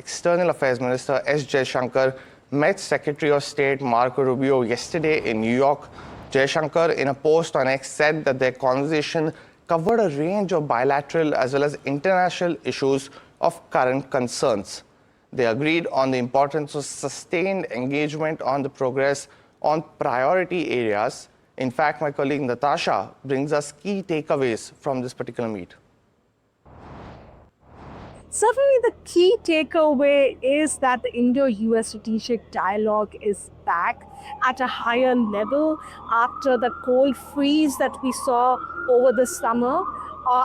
External Affairs Minister S. Jaishankar met Secretary of State Marco Rubio yesterday in New York. Jaishankar, in a post on X, said that their conversation covered a range of bilateral as well as international issues of current concerns. They agreed on the importance of sustained engagement on the progress on priority areas. In fact, my colleague Natasha brings us key takeaways from this particular meet. Certainly, the key takeaway is that the Indo-US strategic dialogue is back at a higher level after the cold freeze that we saw over the summer.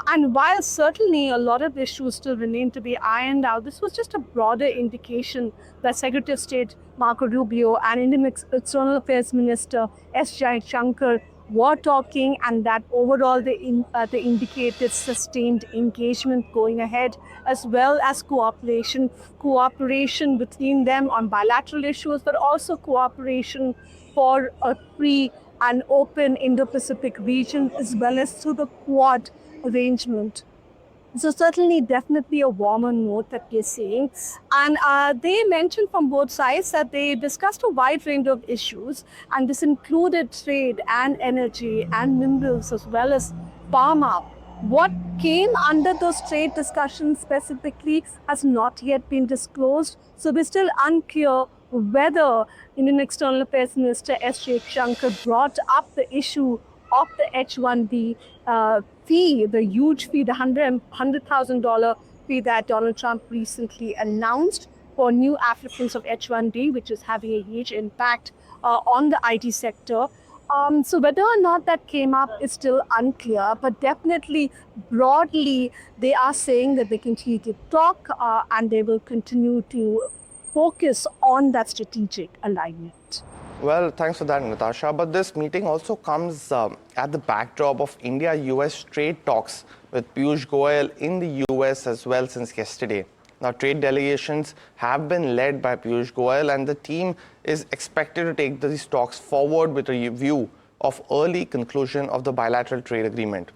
And while certainly a lot of issues still remain to be ironed out, this was just a broader indication that Secretary of State Marco Rubio and Indian External Affairs Minister S. Jaishankar were talking, and that overall they indicated sustained engagement going ahead, as well as cooperation between them on bilateral issues, but also cooperation for a free and open Indo-Pacific region, as well as through the Quad arrangement. So certainly, definitely a warmer note that we're seeing. And they mentioned from both sides that they discussed a wide range of issues, and this included trade and energy and minerals as well as pharma. What came under those trade discussions specifically has not yet been disclosed. So we're still unclear whether Indian External Affairs Minister S. Jaishankar brought up the issue of the H-1B fee, the huge fee, the $100,000 fee that Donald Trump recently announced for new applicants of H-1B, which is having a huge impact on the IT sector. So whether or not that came up is still unclear, but definitely broadly, they are saying that they continue to talk and they will continue to focus on that strategic alignment. Well, thanks for that, Natasha. But this meeting also comes at the backdrop of India-US trade talks with Piyush Goyal in the US as well since yesterday. Now, trade delegations have been led by Piyush Goyal, and the team is expected to take these talks forward with a view of early conclusion of the bilateral trade agreement.